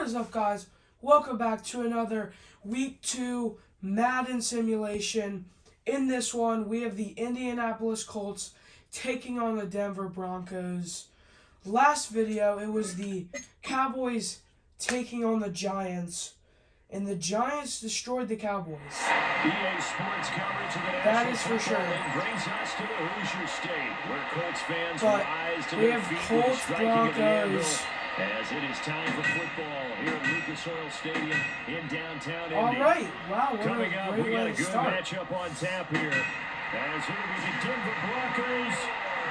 is up, guys? Welcome back to another Week 2 Madden simulation. In this one, we have the Indianapolis Colts taking on the Denver Broncos. Last video, it was the Cowboys taking on the Giants, and the Giants destroyed the Cowboys. EA Sports coverage of the that is for sure. Brings us to the Hoosier State, where Colts fans but rise to we their have feet Colts with the striking of the anvil, Broncos. as it is time for football here at Lucas Oil Stadium in downtown Indy. All right, wow, what Coming a up, great we got way a to good start. matchup on tap here, as here will be the Denver Broncos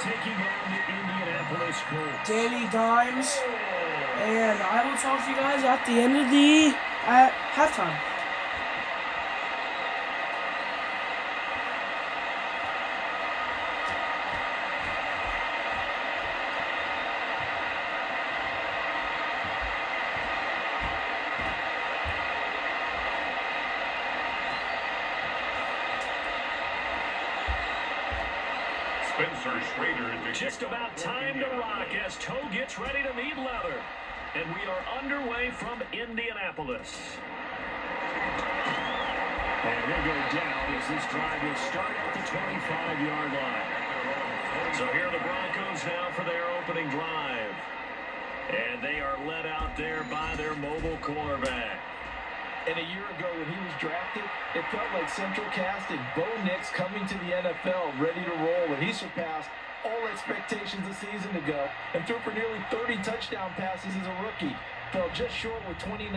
taking on the Indianapolis Colts. Danny Dimes, and I will talk to you guys at the end of at halftime. Just about time to rock as Toe gets ready to meet leather. And we are underway from Indianapolis. And he'll go down as this drive will start at the 25-yard line. So here are the Broncos now for their opening drive. And they are led out there by their mobile quarterback. And a year ago when he was drafted, it felt like Central Cast and Bo Nix coming to the NFL ready to roll, and he surpassed all expectations a season ago and threw for nearly 30 touchdown passes as a rookie. Fell just short with 29,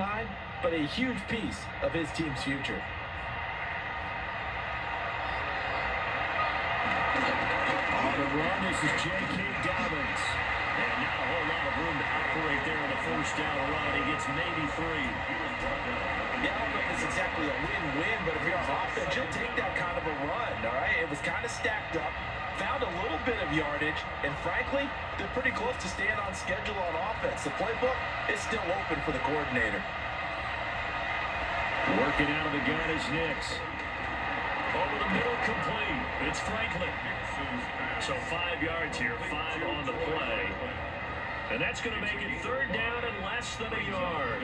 but a huge piece of his team's future. On the run, this is J.K. Dobbins. And not a whole lot of room to operate there on the first down run. He gets maybe 3. Yeah, I don't know if it's exactly a win-win, but if you're on offense, you'll take that kind of a run, all right? It was kind of stacked up, found a little bit of yardage, and frankly, they're pretty close to staying on schedule on offense. The playbook is still open for the coordinator. Working out of the gun is Nix. Over the middle, complete. It's Franklin. So 5 yards here, 5 on the play. And that's going to make it third down and less than a yard.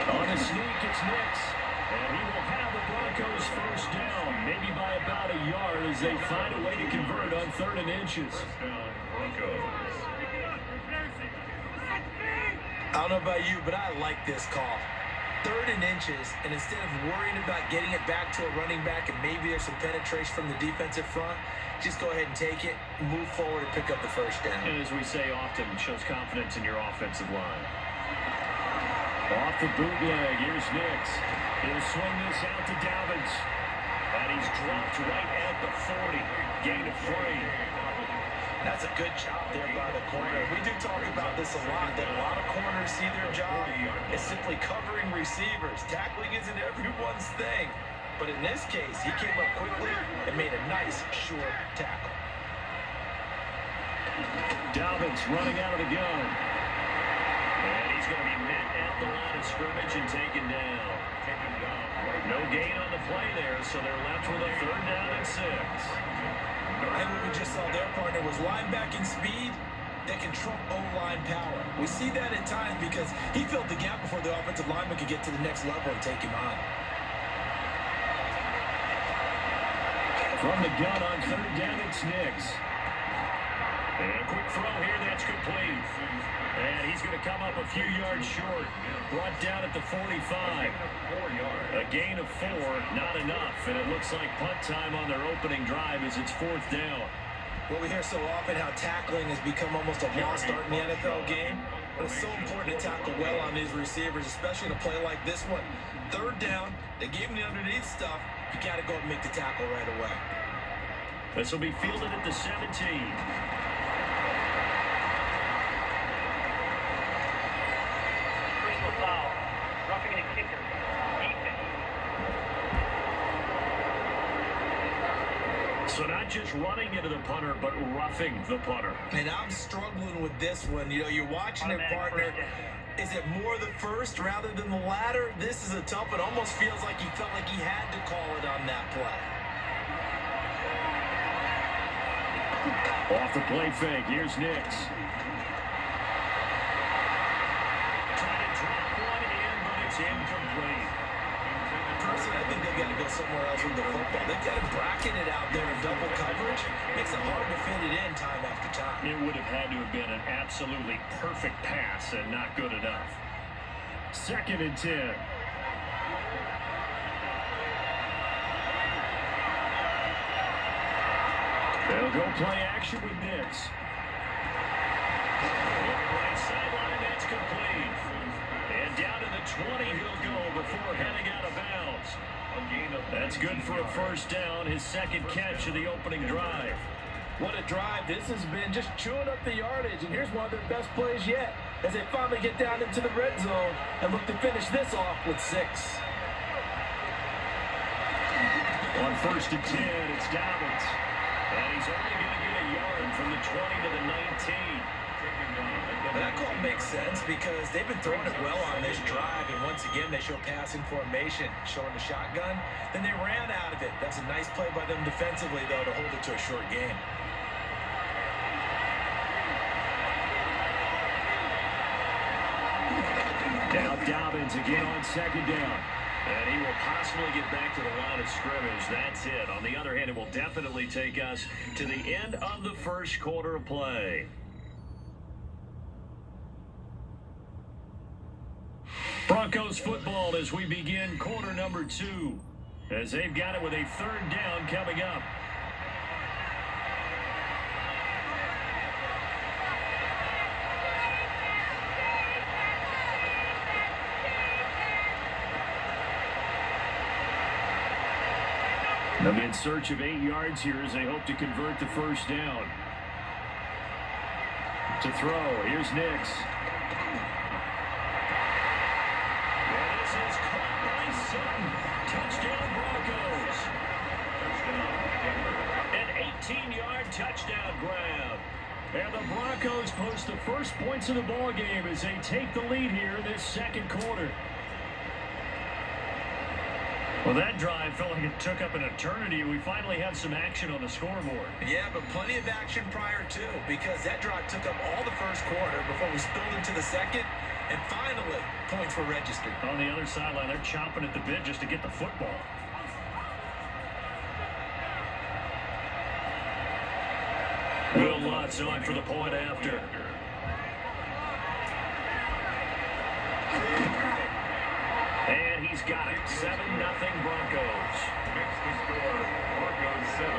On a sneak, it's Nix. And he will have the Broncos first down, maybe by about a yard as they find a way to convert on 3rd and inches. I don't know about you, but I like this call. 3rd and inches, and instead of worrying about getting it back to a running back and maybe there's some penetration from the defensive front, just go ahead and take it, move forward, and pick up the first down. And as we say often, it shows confidence in your offensive line. Off the bootleg, here's Nix. He'll swing this out to Dobbins. And he's dropped right at the 40. Gain of 3. That's a good job there by the corner. We do talk about this a lot, that a lot of corners see their job as simply covering receivers. Tackling isn't everyone's thing. But in this case, he came up quickly and made a nice, short tackle. Dobbins running out of the gun. And he's going to be met at the line of scrimmage and taken down. No gain on the play there, so they're left with a 3rd down and 6. And what we just saw their partner was linebacking speed that can trump O-line power. We see that at times because he filled the gap before the offensive lineman could get to the next level and take him on. From the gun on 3rd down, it's Nix. And a quick throw here, that's complete. And he's going to come up a few yards short. Brought down at the 45. A gain of 4, not enough. And it looks like punt time on their opening drive as it's 4th down. Well, we hear so often how tackling has become almost a lost art in the NFL game. But it's so important to tackle well on these receivers, especially in a play like this one. 3rd down, they gave him the underneath stuff. You got to go and make the tackle right away. This will be fielded at the 17. Foul. Roughing the kicker. Defense. So not just running into the punter, but roughing the punter. And I'm struggling with this one. You know, you're watching their partner Is it more the first rather than the latter? This is a tough one. Almost feels like he felt like he had to call it on that play. Off the play fake, here's Nix. Trying to drop one in, but it's incomplete. Personally, I think they've got to go somewhere else with the football. They've got to bracket it out there in double coverage. Makes it hard to fit it in time after time. It would have had to have been an absolutely perfect pass and not good enough. 2nd and 10. They'll go play action with Nix. Right sideline, that's complete. And down to the 20 he'll go before heading out of bounds. That's good for a first down, his 2nd catch of the opening drive. What a drive this has been, just chewing up the yardage. And here's one of their best plays yet as they finally get down into the red zone and look to finish this off with 6. On 1st and 10, it's Dobbins. And he's only going to get a yard from the 20 to the 19. And that call makes sense because they've been throwing it well on this drive, and once again they show passing formation, showing the shotgun. Then they ran out of it. That's a nice play by them defensively, though, to hold it to a short game. Now Dobbins again on 2nd down. And he will possibly get back to the line of scrimmage. That's it. On the other hand, it will definitely take us to the end of the first quarter of play. Broncos football as we begin quarter number 2. As they've got it with a 3rd down coming up. They'll be in search of 8 yards here as they hope to convert the first down. To throw, here's Nix. And this is caught by Sutton. Touchdown Broncos. An 18-yard touchdown grab. And the Broncos post the first points of the ball game as they take the lead here in this 2nd quarter. Well, that drive felt like it took up an eternity. We finally have some action on the scoreboard. Yeah, but plenty of action prior to, because that drive took up all the first quarter before we spilled into the 2nd, and finally, points were registered. On the other sideline, they're chomping at the bit just to get the football. Will Lutz on for the point after. And he's got it. 7-0 Broncos.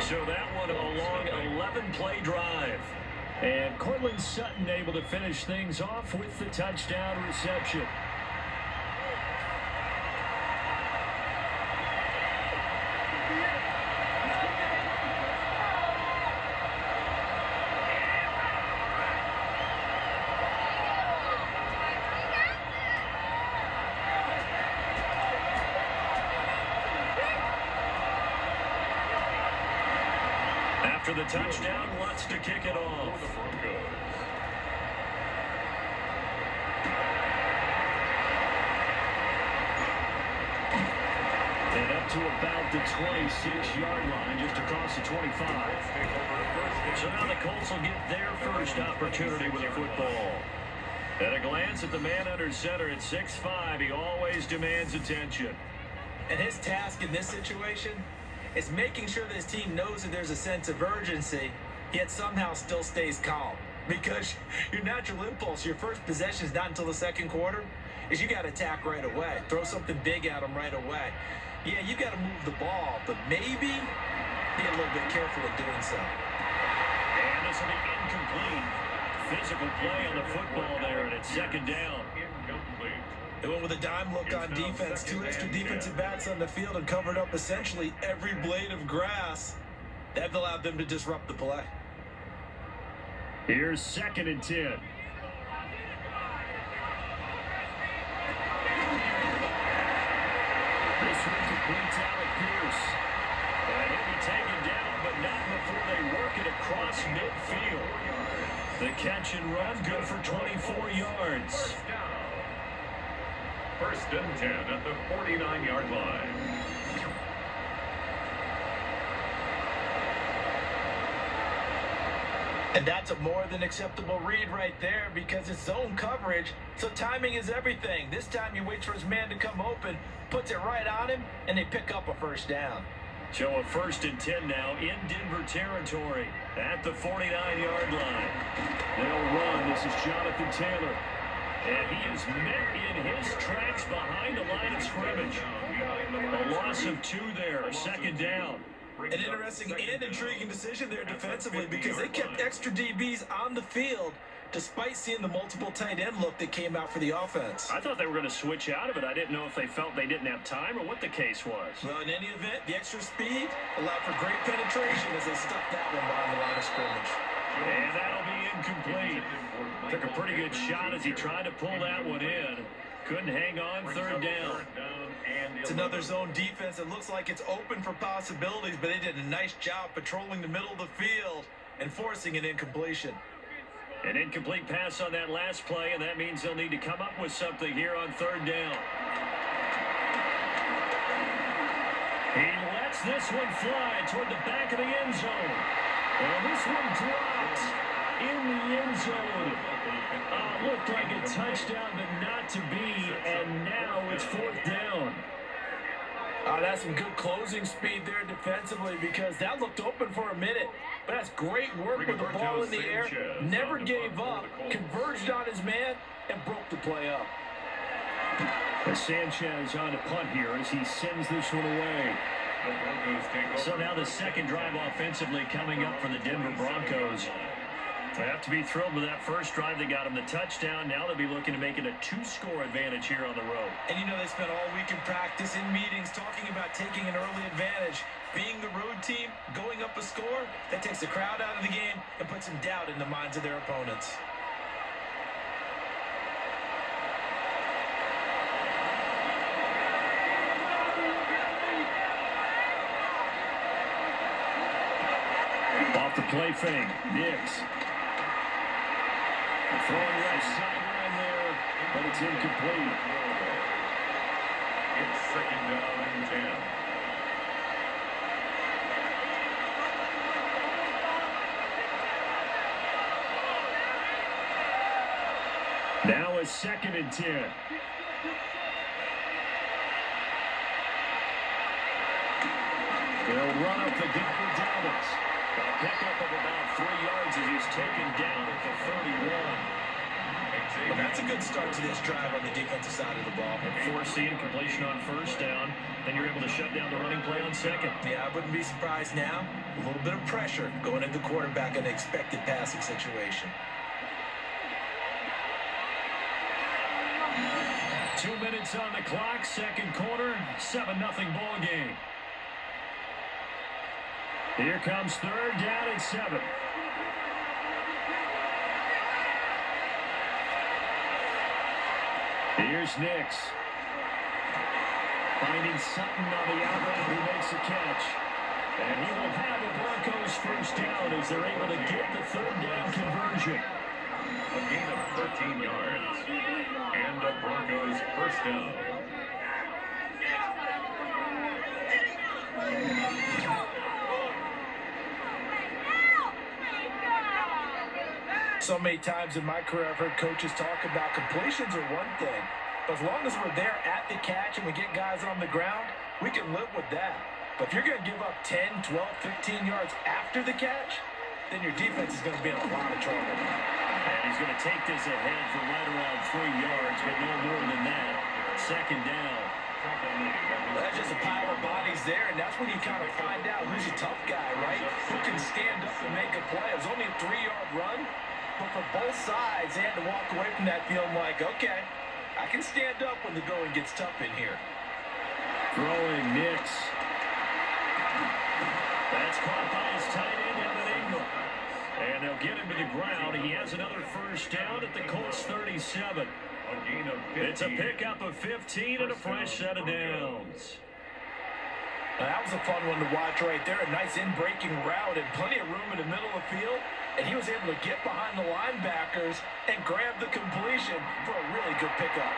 So that one a long 11-play drive. And Cortland Sutton able to finish things off with the touchdown reception. After the touchdown, Lutz to kick it off. And up to about the 26-yard line, just across the 25. So now the Colts will get their first opportunity with a football. At a glance at the man under center at 6'5", he always demands attention. And his task in this situation is making sure that his team knows that there's a sense of urgency, yet somehow still stays calm. Because your natural impulse, your first possession is not until the 2nd quarter, is you got to attack right away. Throw something big at them right away. Yeah, you got to move the ball, but maybe be a little bit careful in doing so. And this will be incomplete. Physical play on the football there, and it's 2nd down. They went with a dime look on defense, 2 extra defensive backs on the field and covered up essentially every blade of grass. That allowed them to disrupt the play. Here's 2nd and 10. This one completes Alec Pierce. And he'll be taken down, but not before they work it across midfield. The catch and run good for 24 yards. First and 10 at the 49-yard line. And that's a more than acceptable read right there because it's zone coverage, so timing is everything. This time he waits for his man to come open, puts it right on him, and they pick up a first down. So a first and 10 now in Denver territory at the 49-yard line. They'll run. This is Jonathan Taylor. And he is met in his tracks behind the line of scrimmage. A loss of 2 there, second down. An interesting and intriguing decision there defensively because they kept extra DBs on the field despite seeing the multiple tight end look that came out for the offense. I thought they were going to switch out of it. I didn't know if they felt they didn't have time or what the case was. Well, in any event, the extra speed allowed for great penetration as they stuck that one behind the line of scrimmage. And that'll be incomplete. Took a pretty good shot as he tried to pull that one in. Couldn't hang on, third down. It's another zone defense that looks like it's open for possibilities, but they did a nice job patrolling the middle of the field and forcing an incompletion. An incomplete pass on that last play, and that means they'll need to come up with something here on third down. He lets this one fly toward the back of the end zone. And this one dropped in the end zone. Looked like a touchdown, but not to be, and now it's fourth down. That's some good closing speed there defensively because that looked open for a minute. But that's great work with the ball in the air. Never gave up, converged on his man, and broke the play up. Sanchez on to punt here as he sends this one away. So now the second drive offensively coming up for the Denver Broncos. They have to be thrilled with that first drive. They got him the touchdown. Now they'll be looking to make it a 2-score advantage here on the road. And you know they spent all week in practice, in meetings, talking about taking an early advantage. Being the road team, going up a score, that takes the crowd out of the game and puts some doubt in the minds of their opponents. Off the play fake, Diggs. Throwing left sideline there, but it's incomplete. It's second down and 10. Now it's second and 10. They'll run up the Denver Dallas. A pickup of about 3 yards as he's taken down at the 31. Well, that's a good start to this drive on the defensive side of the ball. Force the incompletion on first down, then you're able to shut down the running play on second. Yeah, I wouldn't be surprised now. A little bit of pressure going into the quarterback in an expected passing situation. 2 minutes on the clock, second quarter, 7-0 ball game. Here comes third down and 7. Here's Nix. Finding Sutton on the outrun who makes a catch. And he will have the Broncos first down as they're able to get the third down conversion. A gain of 13 yards. And the Broncos first down. So many times in my career, I've heard coaches talk about completions are one thing. But as long as we're there at the catch and we get guys on the ground, we can live with that. But if you're going to give up 10, 12, 15 yards after the catch, then your defense is going to be in a lot of trouble. And he's going to take this ahead for right around 3 yards, but no more than that. Second down. That's just a pile of bodies there, and that's when you kind of find out who's a tough guy, right? Who can stand up and make a play. It was only a 3-yard run, but for both sides, they had to walk away from that feeling like, okay, I can stand up when the going gets tough in here. Throwing Nix. That's caught by his tight end, Evan Ingram. And they'll get him to the ground. He has another first down at the Colts 37. It's a pickup of 15 and a fresh set of downs. Now, that was a fun one to watch right there. A nice in-breaking route and plenty of room in the middle of the field. And he was able to get behind the linebackers and grab the completion for a really good pickup.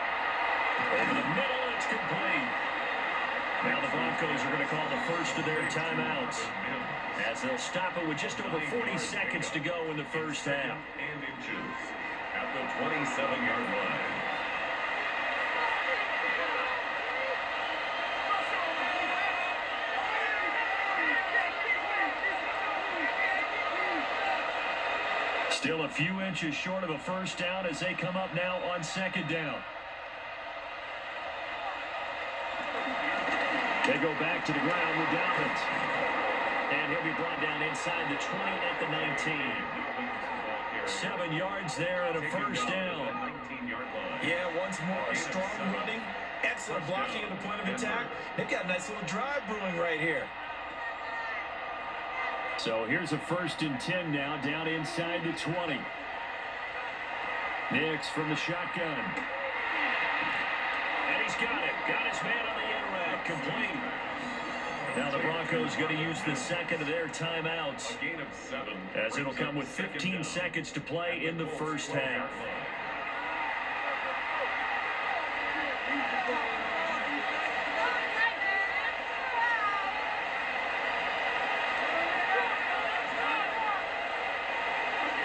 Over the middle, it's complete. Now the Broncos are going to call the first of their timeouts, as they'll stop it with just over 40 seconds to go in the first half. And inches at the 27-yard line. Still a few inches short of a first down as they come up now on second down. They go back to the ground with Dobbins. And he'll be brought down inside the 20 at the 19. 7 yards there and a first down. Yeah, once more, strong running, excellent blocking at the point of attack. They've got a nice little drive brewing right here. So here's a 1st and 10 now, down inside the 20. Nix from the shotgun. And he's got it. Got his man on the end rack. Complete. Now the Broncos going to use the second of their timeouts, as it'll come with 15 seconds to play in the first half.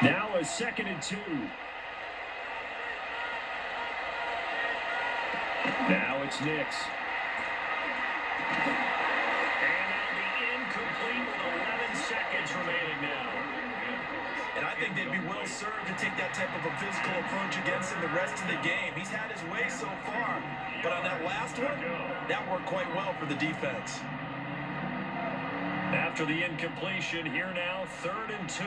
Now a 2nd and 2. Now it's Nix. And it'll be incomplete with 11 seconds remaining now. And I think they'd be well served to take that type of a physical approach against him the rest of the game. He's had his way so far. But on that last one, that worked quite well for the defense. After the incompletion, here now, 3rd and 2.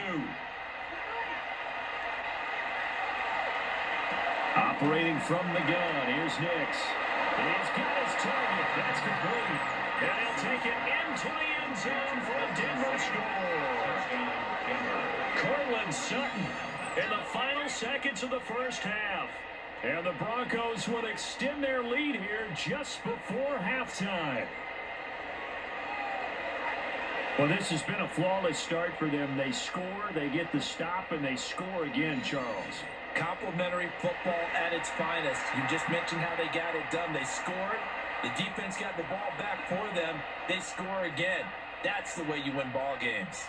Operating from the gun, here's Nix. He's got his target. That's complete. And he'll take it into the end zone for a Denver score. Cortland Sutton in the final seconds of the first half. And the Broncos will extend their lead here just before halftime. Well, this has been a flawless start for them. They score, they get the stop, and they score again, Charles. Complimentary football at its finest. You just mentioned how they got it done. They scored. The defense got the ball back for them. They score again. That's the way you win ball games.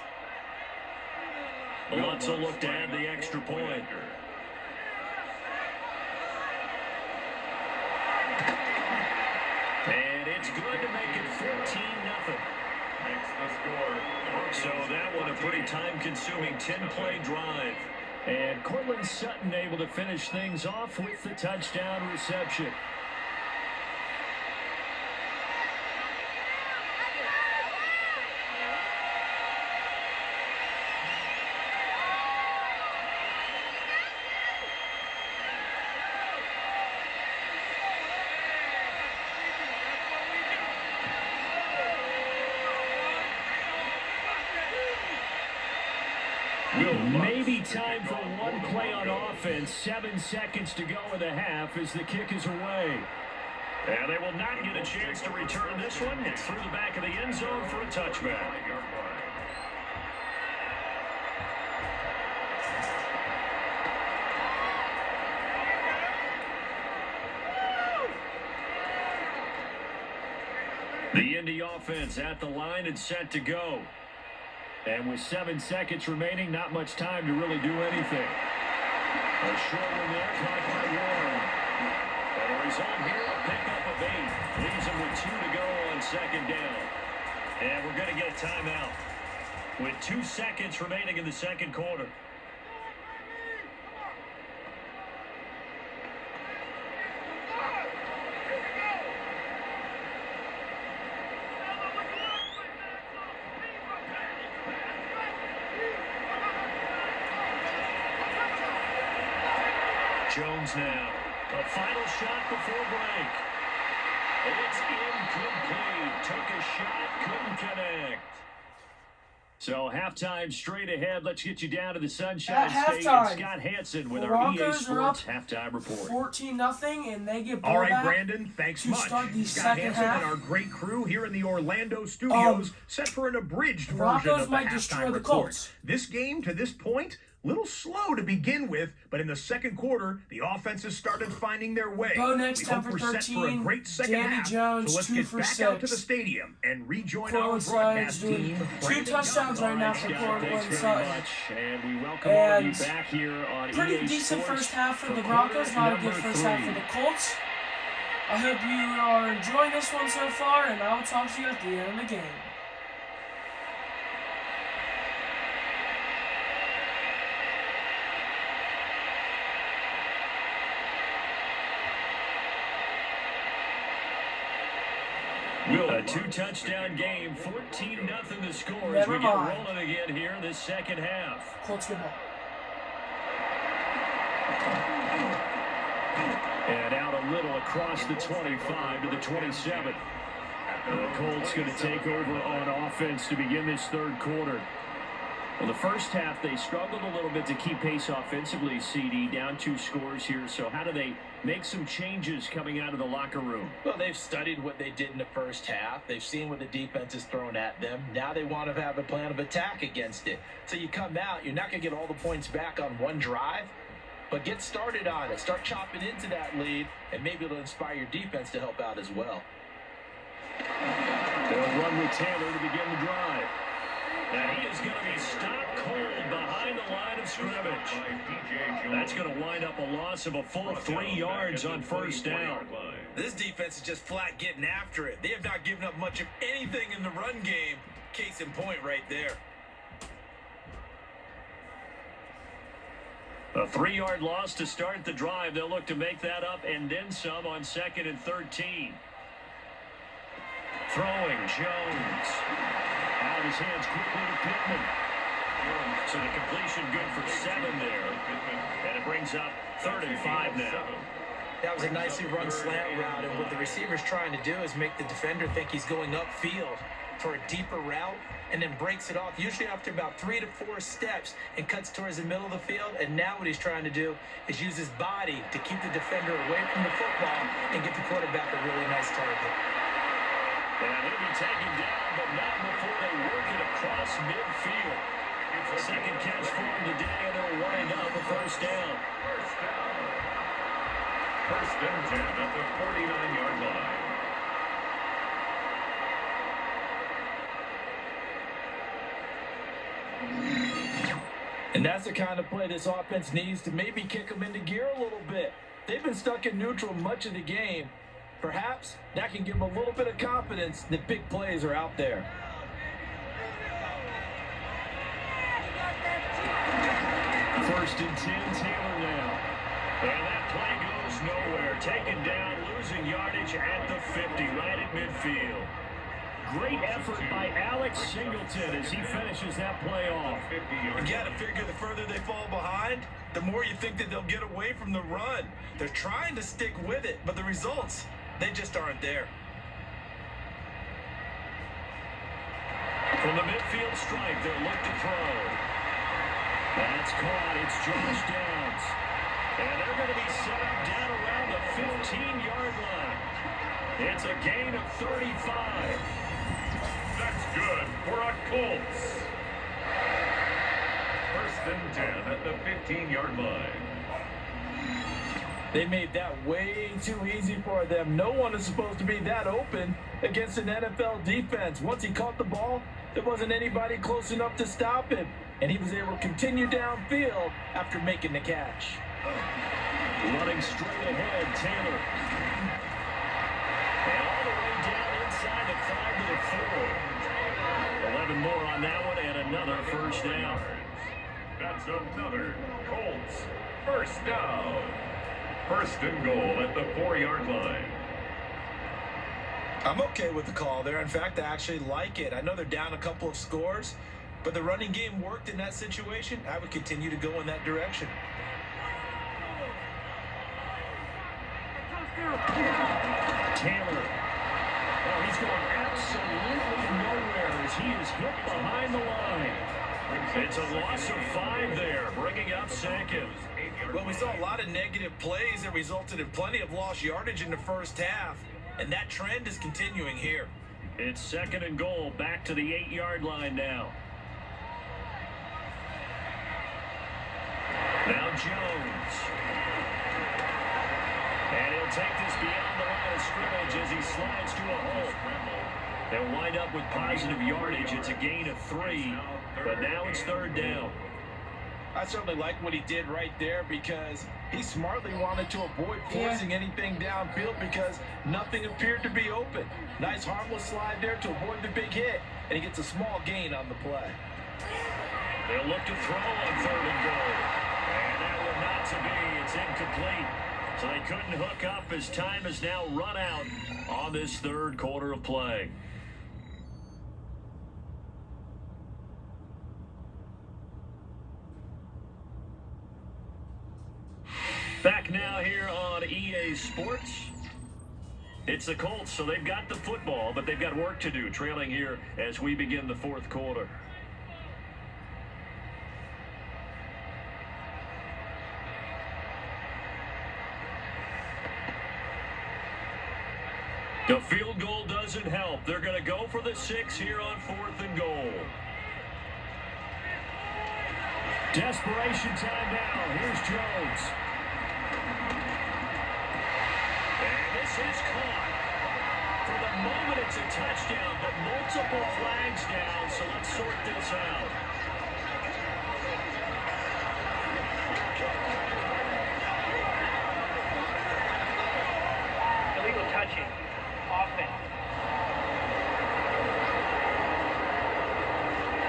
Let's look to add the extra point. And it's good to make it 14-0. So that one a pretty time-consuming 10-play drive. And Cortland Sutton able to finish things off with the touchdown reception. Maybe time for one play on offense. 7 seconds to go in the half as the kick is away. And they will not get a chance to return this one. It's through the back of the end zone for a touchback. The Indy offense at the line and set to go. And with 7 seconds remaining, not much time to really do anything. A short one there, caught by Warren. And the result here, a pickup of 8. Leaves him with 2 to go on second down. And we're going to get a timeout with 2 seconds remaining in the second quarter. Jones now. A final shot before break. It's incomplete. Took a shot, couldn't connect. So halftime straight ahead. Let's get you down to the Sunshine State. And Scott Hansen with our EA Sports halftime report. 14-0, and they get ball All right, back Brandon, thanks much. Start the Scott second Hansen half. and our great crew here in the Orlando studios set for an abridged version Broncos of the might destroy halftime the report. Colts. This game, to this point, little slow to begin with, but in the second quarter, the offenses started finding their way. Bo Nix, We 10 hope for we're set for a 13. great second Danny half. Jones, So let's 2 get for back 6. out to the stadium and rejoin our Cortland broadcast Sutton's doing team. 2 Brandon touchdowns right now for Scott, Cortland thanks very Sutton. much. And we welcome all of you And back here on pretty EA decent Sports first half for the quarter Broncos, not a good number first half 3. for the Colts. I hope you are enjoying this one so far, and I will talk to you at the end of the game. A 2-touchdown game, 14-0 the score as Never we get mind. rolling again here in this second half. Colts get ball. And out a little across the 25 to the 27. The Colts going to take over on offense to begin this third quarter. Well, the first half, they struggled a little bit to keep pace offensively, CD, down 2 scores here. So how do they make some changes coming out of the locker room? Well, they've studied what they did in the first half. They've seen what the defense has thrown at them. Now they want to have a plan of attack against it. So you come out, you're not going to get all the points back on one drive, but get started on it. Start chopping into that lead, and maybe it'll inspire your defense to help out as well. They'll run with Taylor to begin the drive. And he is going to be stopped cold behind the line of scrimmage. That's going to wind up a loss of a full 3 yards on first down. This defense is just flat getting after it. They have not given up much of anything in the run game. Case in point right there. A 3-yard loss to start the drive. They'll look to make that up and then some on 2nd and 13. Throwing, Jones. Out of his hands quickly to Pittman. So the completion good for 7 there. And it brings up 3rd and 5 now. That was a nicely run slant route, and what the receiver's trying to do is make the defender think he's going upfield for a deeper route, and then breaks it off, usually after about 3 to 4 steps, and cuts towards the middle of the field. And now what he's trying to do is use his body to keep the defender away from the football and get the quarterback a really nice target. And he'll be taken down, but not before they work it across midfield. Second catch for him today, and they'll wind up a first down. First and 10 at the 49-yard line. And that's the kind of play this offense needs to maybe kick them into gear a little bit. They've been stuck in neutral much of the game. Perhaps that can give them a little bit of confidence that big plays are out there. First and 10, Taylor now. And that play goes nowhere. Taken down, losing yardage at the 50, right at midfield. Great effort by Alex Singleton as he finishes that play off. You got to figure the further they fall behind, the more you think that they'll get away from the run. They're trying to stick with it, but the results, they just aren't there. From the midfield stripe, they'll look to throw. That's caught. It's Josh Downs. And they're going to be set up down around the 15-yard line. It's a gain of 35. That's good for a Colts. First and 10 at the 15-yard line. They made that way too easy for them. No one is supposed to be that open against an NFL defense. Once he caught the ball, there wasn't anybody close enough to stop him, and he was able to continue downfield after making the catch. Running straight ahead, Taylor. And all the way down inside the 5 to the 4. 11 more on that one, and another first down. That's another Colts first down. First and goal at the 4-yard line. I'm okay with the call there. In fact, I actually like it. I know they're down a couple of scores, but the running game worked in that situation. I would continue to go in that direction. Taylor. Oh, he's going absolutely nowhere as he is hit behind the line. It's a loss of 5 there, bringing up 2nd. Well, we saw a lot of negative plays that resulted in plenty of lost yardage in the first half, and that trend is continuing here. It's 2nd and goal, back to the 8-yard line now. Now Jones. And he'll take this beyond the line of scrimmage as he slides to a hole. They'll wind up with positive yardage. It's a gain of 3, but now it's 3rd down. I certainly like what he did right there because he smartly wanted to avoid forcing anything downfield because nothing appeared to be open. Nice harmless slide there to avoid the big hit, and he gets a small gain on the play. They'll look to throw on 3rd and goal. And that one not to be. It's incomplete. So they couldn't hook up as time has now run out on this 3rd quarter of play. Back now here on EA Sports. It's the Colts, so they've got the football, but they've got work to do, trailing here as we begin the 4th quarter. The field goal doesn't help. They're going to go for the 6 here on 4th and goal. Desperation time now. Here's Jones. And this is caught. For the moment, it's a touchdown, but multiple flags down, so let's sort this out. Illegal touching. Offense.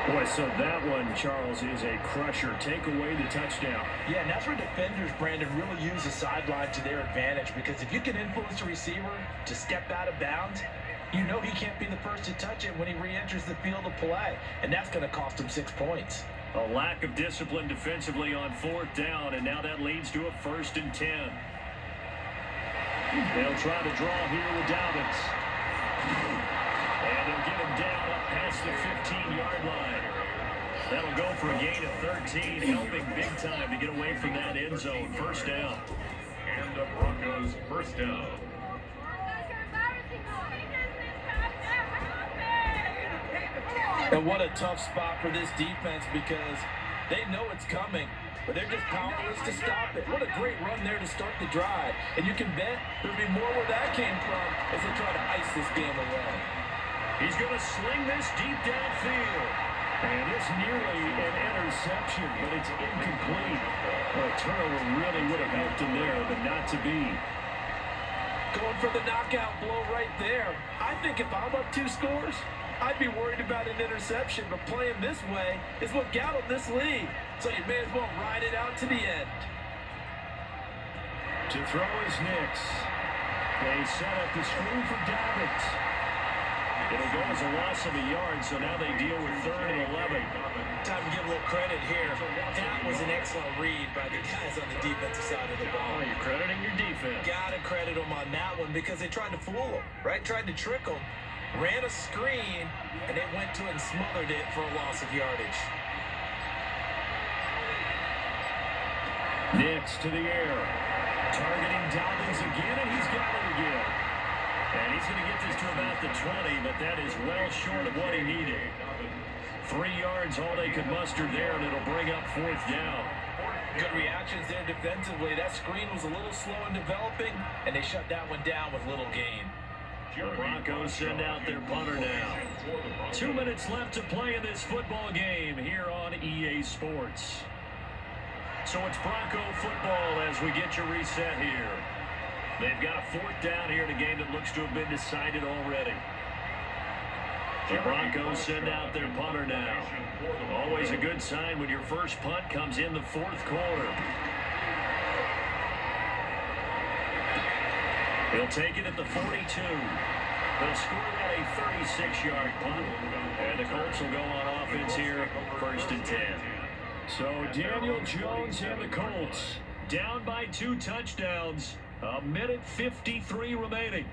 Boy, so that one, Charles, is a crusher. Take away the touchdown. Yeah, and that's where defenders, Brandon, really use the sideline to their advantage because if you can influence the receiver to step out of bounds, you know he can't be the first to touch it when he re-enters the field of play, and that's going to cost him 6 points. A lack of discipline defensively on 4th down, and now that leads to a 1st and 10. They'll try to draw here with Dobbins. And they'll get him down up past the 15-yard line. That'll go for a gain of 13, helping big time to get away from that end zone. 1st down. And the Broncos 1st down. And what a tough spot for this defense because they know it's coming, but they're just powerless to stop it. What a great run there to start the drive. And you can bet there'll be more where that came from as they try to ice this game away. He's going to sling this deep downfield. And it's nearly an interception, but it's incomplete. Well, a turnover really would have helped him there, but not to be. Going for the knockout blow right there. I think if I'm up 2 scores, I'd be worried about an interception, but playing this way is what got him this lead. So you may as well ride it out to the end. To throw is Nix. They set up the screen for Dobbins. It'll go as a loss of a yard, so now they deal with 3rd and 11. Time to give a little credit here. That was an excellent read by the guys on the defensive side of the ball. Oh, you're crediting your defense. Gotta credit them on that one because they tried to fool them, right? Tried to trick them. Ran a screen, and they went to it and smothered it for a loss of yardage. Nix to the air. Targeting Dobbins again, and he's got it again. And he's going to get this to about the 20, but that is well short of what he needed. 3 yards, all they could muster there, and it'll bring up 4th down. Good reactions there defensively. That screen was a little slow in developing, and they shut that one down with little gain. The Broncos send out their punter now. 2 minutes left to play in this football game here on EA Sports. So it's Bronco football as we get your reset here. They've got a 4th down here in a game that looks to have been decided already. The Broncos send out their punter now. Always a good sign when your first punt comes in the 4th quarter. He'll take it at the 42. They'll score that a 36-yard punt. And the Colts will go on offense here, 1st and 10. So Daniel Jones and the Colts down by 2 touchdowns. A minute 53 remaining.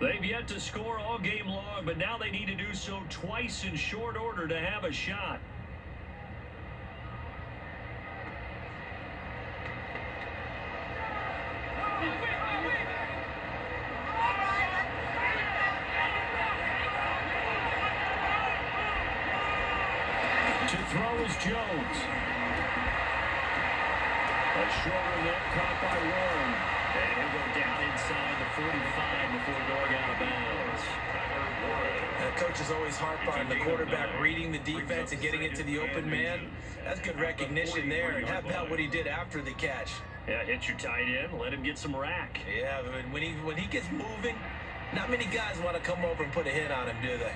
They've yet to score all game long, but now they need to do so twice in short order to have a shot. To throw is Jones. A shorter net caught by Warren. And he'll go down inside the 45 before going out of bounds. Coaches always harp on the quarterback reading the defense and getting it to the open man. That's good recognition there. And how about what he did after the catch? Yeah, hit your tight end, let him get some rack. Yeah, when he gets moving, not many guys want to come over and put a hit on him, do they?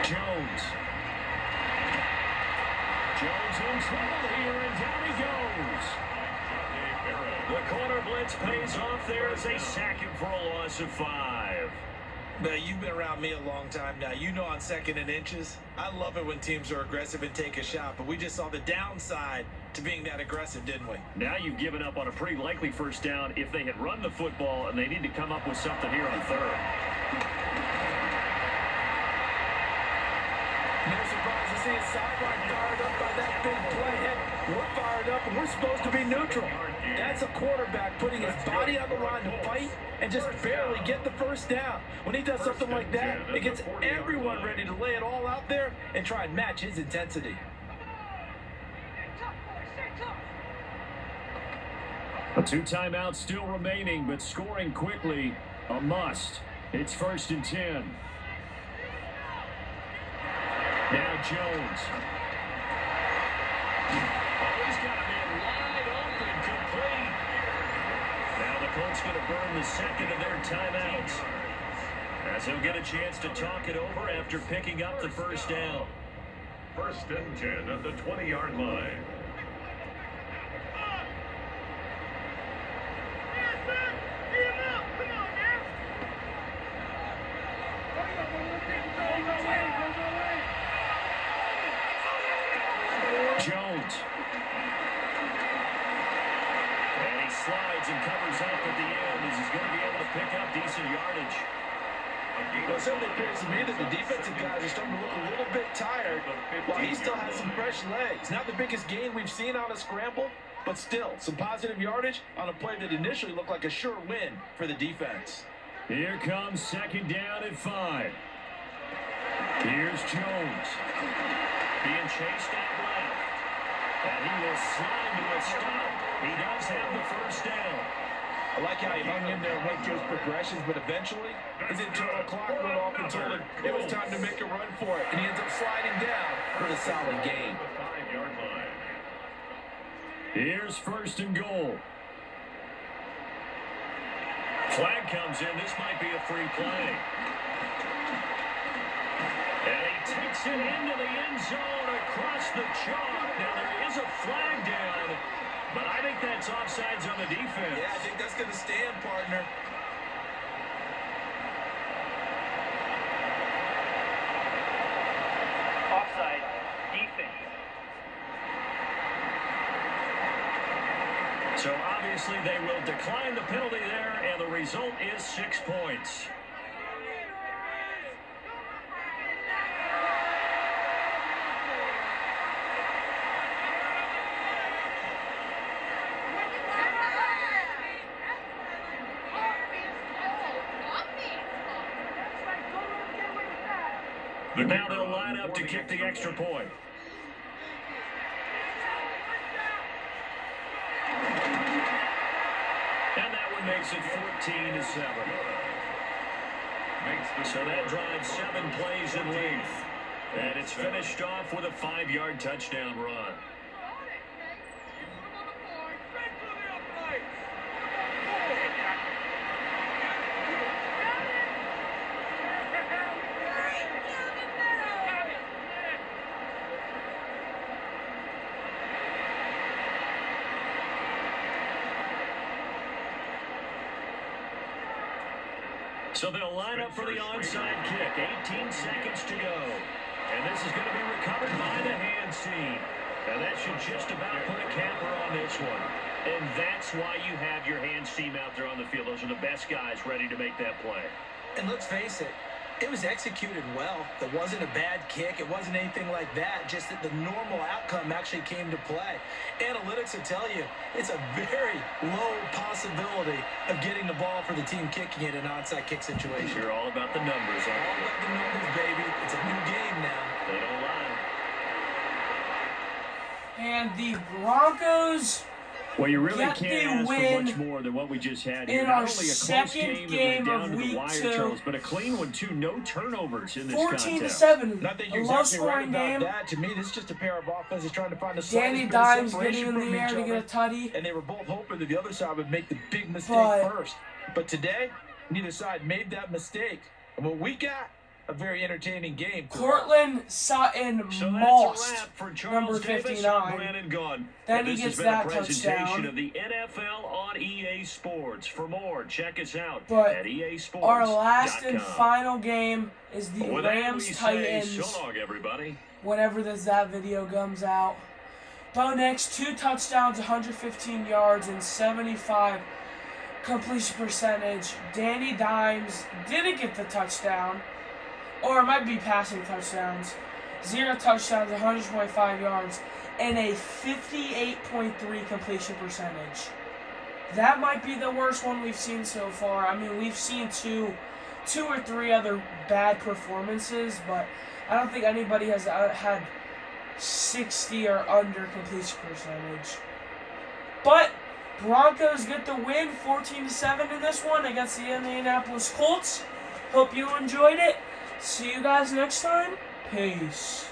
Jones in trouble here, and down he goes. The corner blitz pays off there as they sack him for a loss of 5. Now, you've been around me a long time now. You know on 2nd and inches, I love it when teams are aggressive and take a shot, but we just saw the downside to being that aggressive, didn't we? Now you've given up on a pretty likely first down if they had run the football, and they need to come up with something here on 3rd. No surprise to see a sideline fired up by that big play. Heck, we're fired up, and we're supposed to be neutral. That's a quarterback putting his body on the line to fight and just barely get the first down. When he does something like that, it gets everyone ready to lay it all out there and try and match his intensity. A 2 timeouts still remaining, but scoring quickly, a must. It's 1st and 10. Now Jones. Oh, he's got a man wide open, complete. Now the Colts going to burn the 2nd of their timeouts, as he'll get a chance to talk it over after picking up the first down. 1st and 10 at the 20-yard line. Jones. And he slides and covers up at the end as he's going to be able to pick up decent yardage. Well, it certainly appears to me that the defensive guys are starting to look a little bit tired, while he still has some fresh legs. Not the biggest gain we've seen on a scramble, but still some positive yardage on a play that initially looked like a sure win for the defense. Here comes 2nd down at 5. Here's Jones. Being chased out left. And he will slide to a stop. He does have the first down. I like how he hung in there and went through his progressions, but eventually his internal clock went off and told him it was time to make a run for it. And he ends up sliding down for the solid gain. 5-yard line. Here's 1st and goal. Flag comes in. This might be a free play. And he takes it into the end zone across the chalk. Now there is a flag down, but I think that's offsides on the defense. Yeah, I think that's going to stand, partner. Offside. Defense. So obviously they will decline the penalty there, and the result is 6 points. Now they'll line up to kick the extra point. And that one makes it 14-7. So that drives 7 plays in length. And it's finished off with a 5-yard touchdown run. So they'll line up for the onside kick. 18 seconds to go. And this is going to be recovered by the hands team. And that should just about put a capper on this one. And that's why you have your hands team out there on the field. Those are the best guys ready to make that play. And let's face it, it was executed well. It wasn't a bad kick. It wasn't anything like that. Just that the normal outcome actually came to play. Analytics will tell you it's a very low possibility of getting the ball for the team kicking it in an onside kick situation. You're all about the numbers, huh? All about the numbers, baby. It's a new game now. They don't lie. And the Broncos Well, you really get can't the ask for win much more than what we just had here. in Not our only a close second game that went game down of to the week wire, 2. Charles, but a clean one too. No turnovers in this 14-7. And I think A you're low exactly right scoring about game. that. To me, this is just a pair of offenses trying to find the Danny slightest bit of Dimes separation getting in from the air each to get a other. tutty. And they were both hoping that the other side would make the big mistake But- first. But today, neither side made that mistake. And what we got, a very entertaining game. Cortland Sutton So that's a mossed wrap for number Charles Davis. 59. I'm Brandon Gunn. Then And he this gets has been that a presentation touchdown. of the NFL on EA Sports. For more, check us out But at EASports.com. Our last and final game is the With that, we Rams say Titans. so long, everybody. Whenever that video comes out. Bo Nix, 2 touchdowns, 115 yards, and 75 completion percentage. Danny Dimes didn't get the touchdown. Or it might be passing touchdowns. 0 touchdowns, 125 yards, and a 58.3 completion percentage. That might be the worst one we've seen so far. I mean, we've seen two or three other bad performances, but I don't think anybody has had 60 or under completion percentage. But Broncos get the win, 14-7 in this one against the Indianapolis Colts. Hope you enjoyed it. See you guys next time. Peace.